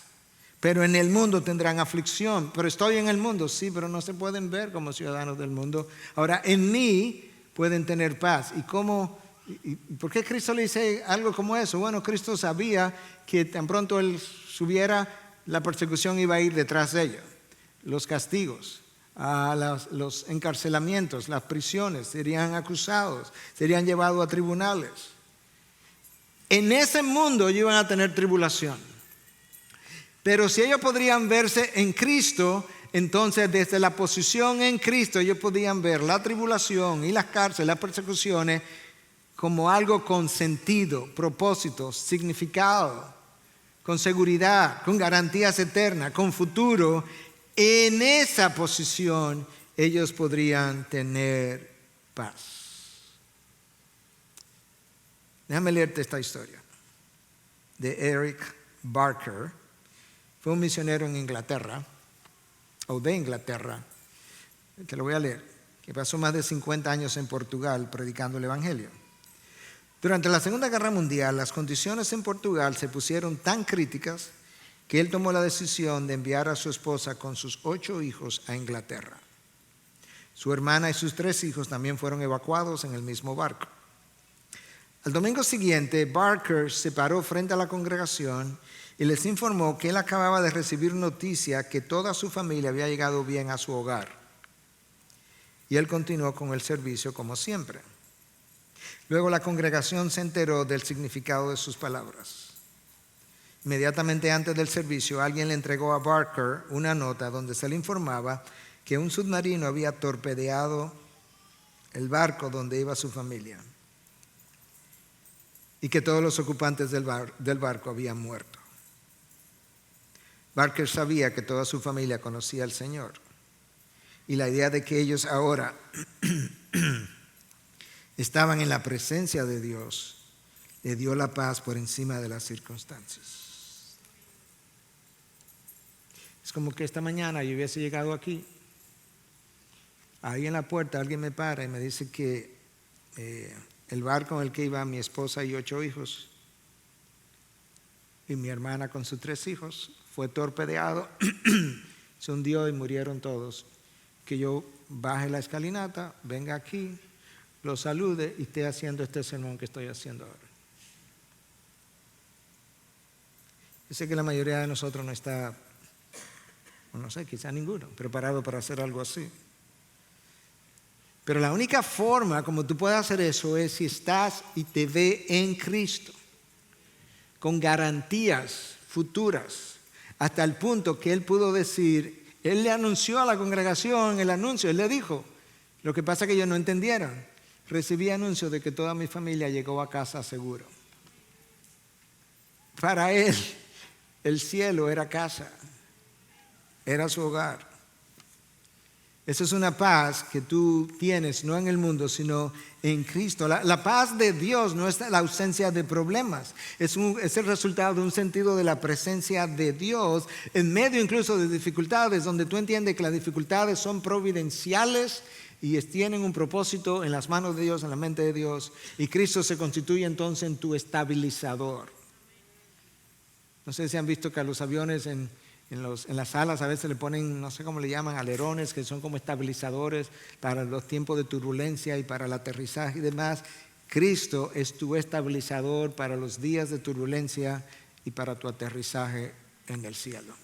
Pero en el mundo tendrán aflicción. Pero estoy en el mundo, sí, pero no se pueden ver como ciudadanos del mundo. Ahora, en mí pueden tener paz. ¿Y cómo? ¿Y por qué Cristo le dice algo como eso? Bueno, Cristo sabía que tan pronto Él subiera, la persecución iba a ir detrás de ellos. Los castigos, los encarcelamientos, las prisiones, serían acusados, serían llevados a tribunales. En ese mundo ellos iban a tener tribulación. Pero si ellos podrían verse en Cristo, entonces desde la posición en Cristo ellos podían ver la tribulación y las cárceles, las persecuciones, como algo con sentido, propósito, significado, con seguridad, con garantías eternas, con futuro. En esa posición ellos podrían tener paz. Déjame leerte esta historia de Eric Barker. Fue un misionero en Inglaterra, o de Inglaterra, te lo voy a leer, que pasó más de 50 años en Portugal predicando el Evangelio. Durante la Segunda Guerra Mundial, las condiciones en Portugal se pusieron tan críticas que él tomó la decisión de enviar a su esposa con sus 8 hijos a Inglaterra. Su hermana y sus 3 hijos también fueron evacuados en el mismo barco. Al domingo siguiente, Barker se paró frente a la congregación y les informó que él acababa de recibir noticia que toda su familia había llegado bien a su hogar. Y él continuó con el servicio como siempre. Luego la congregación se enteró del significado de sus palabras. Inmediatamente antes del servicio, alguien le entregó a Barker una nota donde se le informaba que un submarino había torpedeado el barco donde iba su familia y que todos los ocupantes del barco habían muerto. Barker sabía que toda su familia conocía al Señor. Y la idea de que ellos ahora estaban en la presencia de Dios le dio la paz por encima de las circunstancias. Es como que esta mañana yo hubiese llegado aquí. Ahí en la puerta alguien me para y me dice que el barco en el que iba mi esposa y 8 hijos y mi hermana con sus 3 hijos fue torpedeado, se hundió y murieron todos. Que yo baje la escalinata, venga aquí, lo salude y esté haciendo este sermón que estoy haciendo ahora. Yo sé que la mayoría de nosotros no está, o no sé, quizá ninguno, preparado para hacer algo así. Pero la única forma como tú puedes hacer eso es si estás y te ve en Cristo, con garantías futuras, hasta el punto que Él pudo decir, Él le anunció a la congregación el anuncio, Él le dijo, lo que pasa es que ellos no entendieron. Recibí anuncio de que toda mi familia llegó a casa seguro. Para Él, el cielo era casa, era su hogar. Esa es una paz que tú tienes, no en el mundo, sino en Cristo. La paz de Dios no es la ausencia de problemas, es el resultado de un sentido de la presencia de Dios en medio incluso de dificultades, donde tú entiendes que las dificultades son providenciales y tienen un propósito en las manos de Dios, en la mente de Dios, y Cristo se constituye entonces en tu estabilizador. No sé si han visto que a los aviones en las alas a veces le ponen, no sé cómo le llaman, alerones, que son como estabilizadores para los tiempos de turbulencia y para el aterrizaje y demás. Cristo es tu estabilizador para los días de turbulencia y para tu aterrizaje en el cielo.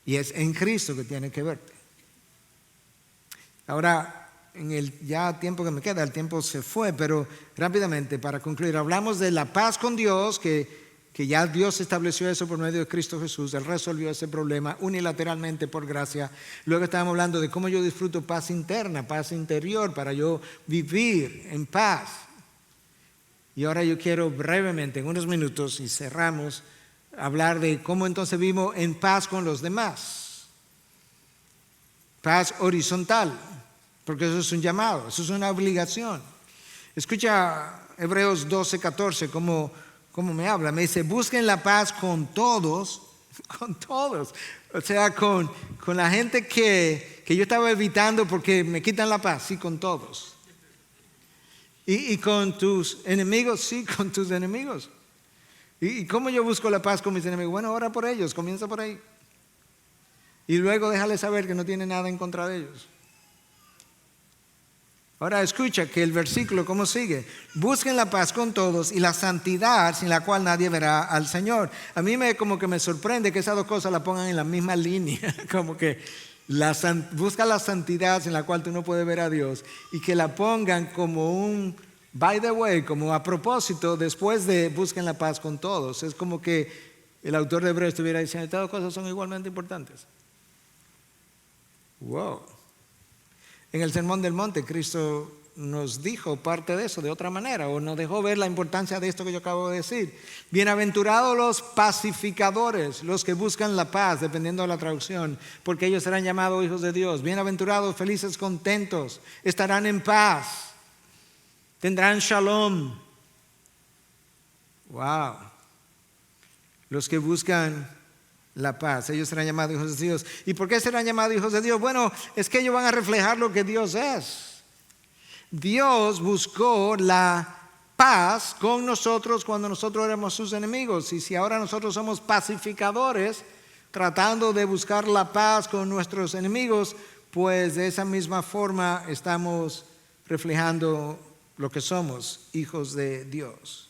Y es en Cristo que tiene que verte. Ahora, en el ya tiempo que me queda, el tiempo se fue, pero rápidamente para concluir, hablamos de la paz con Dios, que ya Dios estableció eso por medio de Cristo Jesús. Él resolvió ese problema unilateralmente por gracia. Luego estábamos hablando de cómo yo disfruto paz interna, paz interior, para yo vivir en paz. Y ahora yo quiero brevemente, en unos minutos, y cerramos, hablar de cómo entonces vivimos en paz con los demás. Paz horizontal, porque eso es un llamado, eso es una obligación. Escucha Hebreos 12:14, cómo me habla. Me dice, busquen la paz con todos. O sea, con la gente que yo estaba evitando porque me quitan la paz. Sí, con todos. Y con tus enemigos, sí, con tus enemigos. ¿Y cómo yo busco la paz con mis enemigos? Bueno, ora por ellos, comienza por ahí. Y luego déjale saber que no tiene nada en contra de ellos. Ahora escucha que el versículo, ¿cómo sigue? Busquen la paz con todos y la santidad sin la cual nadie verá al Señor. A mí como que me sorprende que esas dos cosas la pongan en la misma línea. Como que busca la santidad sin la cual tú no puedes ver a Dios y que la pongan como un by the way, como a propósito después de busquen la paz con todos. Es como que el autor de Hebreos estuviera diciendo, estas dos cosas son igualmente importantes. Wow. En el Sermón del Monte, Cristo nos dijo parte de eso de otra manera, o nos dejó ver la importancia de esto que yo acabo de decir. Bienaventurados los pacificadores, los que buscan la paz, dependiendo de la traducción, porque ellos serán llamados hijos de Dios. Bienaventurados, felices, contentos, estarán en paz, tendrán shalom. Wow. Los que buscan la paz, ellos serán llamados hijos de Dios. ¿Y por qué serán llamados hijos de Dios? Bueno, es que ellos van a reflejar lo que Dios es. Dios buscó la paz con nosotros cuando nosotros éramos sus enemigos. Y si ahora nosotros somos pacificadores, tratando de buscar la paz con nuestros enemigos, pues de esa misma forma estamos reflejando lo que somos, hijos de Dios.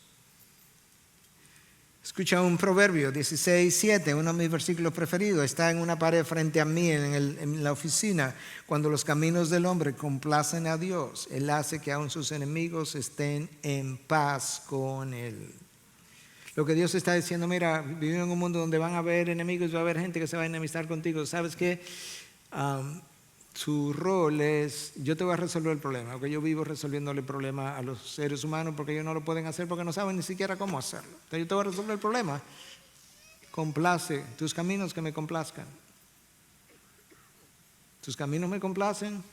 Escucha un proverbio 16:7, uno de mis versículos preferidos. Está en una pared frente a mí en la oficina. Cuando los caminos del hombre complacen a Dios, Él hace que aun sus enemigos estén en paz con Él. Lo que Dios está diciendo, mira, vivimos en un mundo donde van a haber enemigos, va a haber gente que se va a enemistar contigo. ¿Sabes qué? Su rol es, yo te voy a resolver el problema, porque yo vivo resolviéndole el problema a los seres humanos porque ellos no lo pueden hacer porque no saben ni siquiera cómo hacerlo. Entonces yo te voy a resolver el problema complace, tus caminos que me complazcan. Tus caminos me complacen,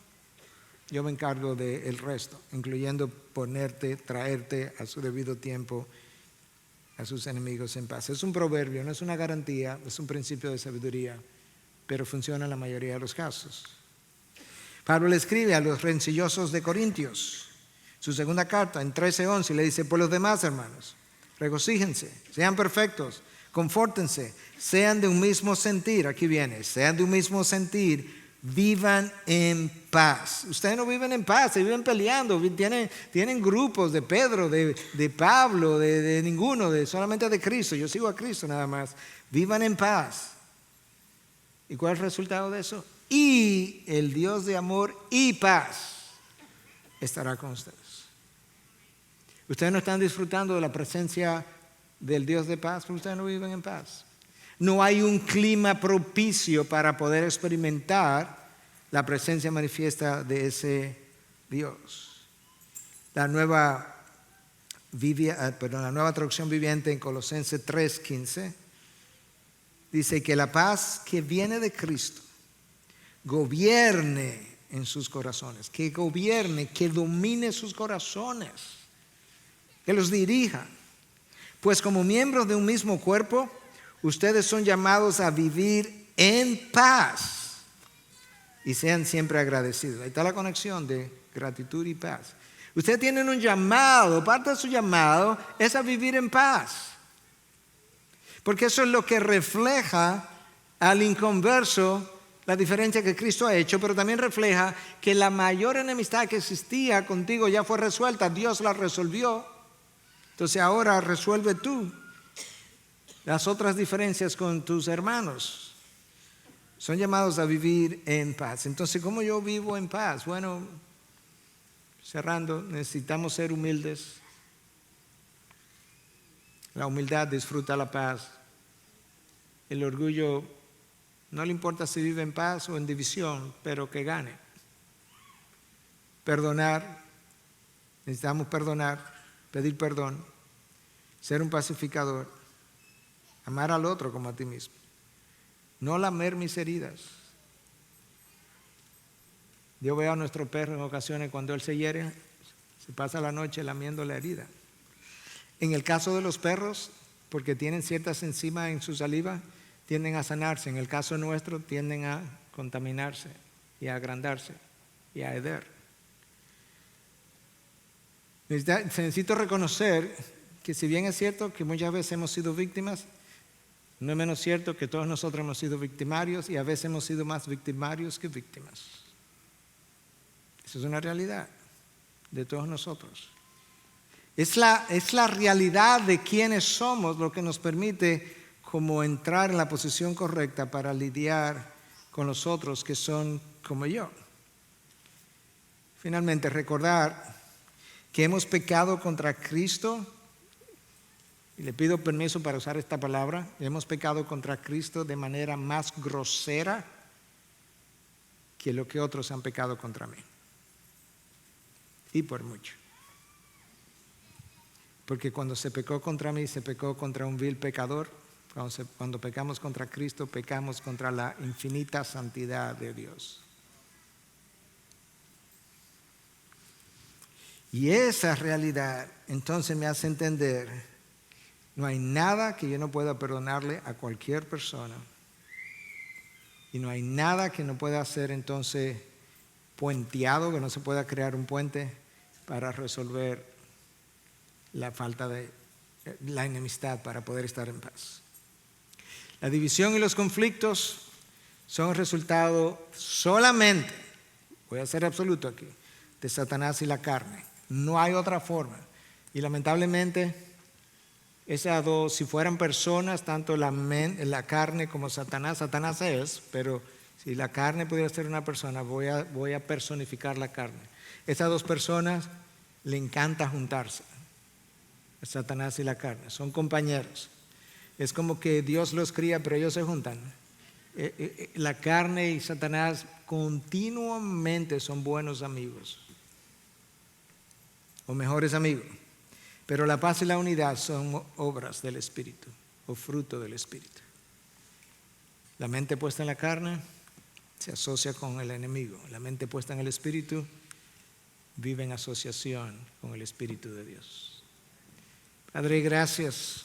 yo me encargo del resto, incluyendo ponerte, traerte a su debido tiempo a sus enemigos en paz. Es un proverbio, no es una garantía, es un principio de sabiduría, pero funciona en la mayoría de los casos. Pablo le escribe a los rencillosos de Corintios, su segunda carta, en 13:11, le dice: por los demás, hermanos, regocíjense, sean perfectos, confórtense, sean de un mismo sentir. Aquí viene, sean de un mismo sentir, vivan en paz. Ustedes no viven en paz, se viven peleando. Tienen grupos de Pedro, de Pablo, de ninguno, solamente de Cristo. Yo sigo a Cristo nada más. Vivan en paz. ¿Y cuál es el resultado de eso? Y el Dios de amor y paz estará con ustedes. Ustedes no están disfrutando de la presencia del Dios de paz porque ustedes no viven en paz. No hay un clima propicio para poder experimentar la presencia manifiesta de ese Dios. La nueva traducción viviente en Colosenses 3:15 dice que la paz que viene de Cristo gobierne en sus corazones, que gobierne, que domine sus corazones, que los dirija. Pues como miembros de un mismo cuerpo, ustedes son llamados a vivir en paz y sean siempre agradecidos. Ahí está la conexión de gratitud y paz. Ustedes tienen un llamado, parte de su llamado es a vivir en paz. Porque eso es lo que refleja al inconverso la diferencia que Cristo ha hecho, pero también refleja que la mayor enemistad que existía contigo ya fue resuelta. Dios la resolvió. Entonces ahora resuelve tú las otras diferencias con tus hermanos. Son llamados a vivir en paz. Entonces, ¿cómo yo vivo en paz? Bueno, cerrando, necesitamos ser humildes. La humildad disfruta la paz. El orgullo no le importa si vive en paz o en división, pero que gane. Perdonar, necesitamos perdonar, pedir perdón, ser un pacificador, amar al otro como a ti mismo, no lamer mis heridas. Yo veo a nuestro perro en ocasiones cuando él se hiere, se pasa la noche lamiendo la herida. En el caso de los perros, porque tienen ciertas enzimas en su saliva, tienden a sanarse. En el caso nuestro, tienden a contaminarse y a agrandarse y a heder. Necesito reconocer que si bien es cierto que muchas veces hemos sido víctimas, no es menos cierto que todos nosotros hemos sido victimarios y a veces hemos sido más victimarios que víctimas. Esa es una realidad de todos nosotros. Es la realidad de quienes somos lo que nos permite como entrar en la posición correcta para lidiar con los otros que son como yo. Finalmente, recordar que hemos pecado contra Cristo, y le pido permiso para usar esta palabra, hemos pecado contra Cristo de manera más grosera que lo que otros han pecado contra mí. Y por mucho. Porque cuando se pecó contra mí, se pecó contra un vil pecador. Cuando pecamos contra Cristo, pecamos contra la infinita santidad de Dios. Y esa realidad entonces me hace entender, no hay nada que yo no pueda perdonarle a cualquier persona. Y no hay nada que no pueda ser entonces puenteado, que no se pueda crear un puente para resolver la falta de la enemistad, para poder estar en paz. La división y los conflictos son resultado solamente, voy a ser absoluto aquí, de Satanás y la carne. No hay otra forma. Y lamentablemente, esas dos, si fueran personas, tanto la carne como Satanás es, pero si la carne pudiera ser una persona, voy a personificar la carne. Esas dos personas le encanta juntarse. Satanás y la carne, son compañeros. Es como que Dios los cría, pero ellos se juntan. La carne y Satanás continuamente son buenos amigos, o mejores amigos. Pero la paz y la unidad son obras del Espíritu, o fruto del Espíritu. La mente puesta en la carne se asocia con el enemigo. La mente puesta en el Espíritu vive en asociación con el Espíritu de Dios. Padre, gracias.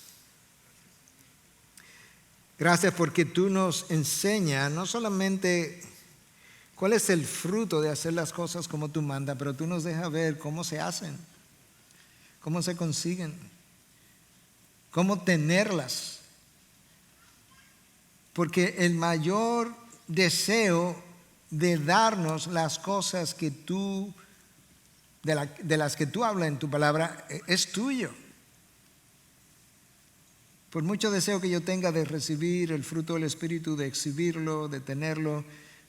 Gracias porque tú nos enseñas no solamente cuál es el fruto de hacer las cosas como tú mandas, pero tú nos dejas ver cómo se hacen, cómo se consiguen, cómo tenerlas. Porque el mayor deseo de darnos las cosas que tú, de las que tú hablas en tu palabra, es tuyo. Por mucho deseo que yo tenga de recibir el fruto del Espíritu, de exhibirlo, de tenerlo,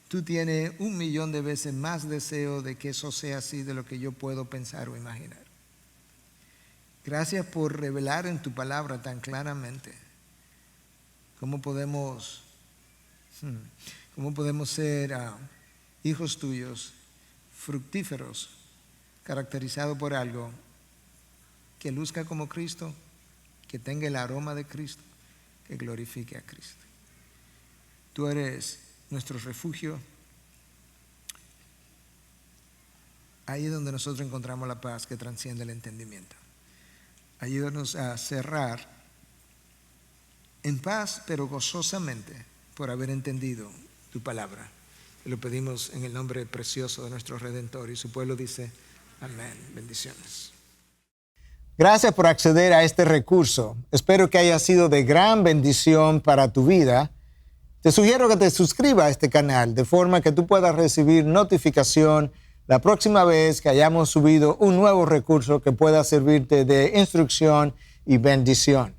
tú tienes 1,000,000 de veces más deseo de que eso sea así de lo que yo puedo pensar o imaginar. Gracias por revelar en tu palabra tan claramente cómo podemos ser hijos tuyos, fructíferos, caracterizados por algo que luzca como Cristo, que tenga el aroma de Cristo, que glorifique a Cristo. Tú eres nuestro refugio. Ahí es donde nosotros encontramos la paz que transciende el entendimiento. Ayúdanos a cerrar en paz, pero gozosamente, por haber entendido tu palabra. Te lo pedimos en el nombre precioso de nuestro Redentor. Y su pueblo dice, amén. Bendiciones. Gracias por acceder a este recurso. Espero que haya sido de gran bendición para tu vida. Te sugiero que te suscribas a este canal de forma que tú puedas recibir notificación la próxima vez que hayamos subido un nuevo recurso que pueda servirte de instrucción y bendición.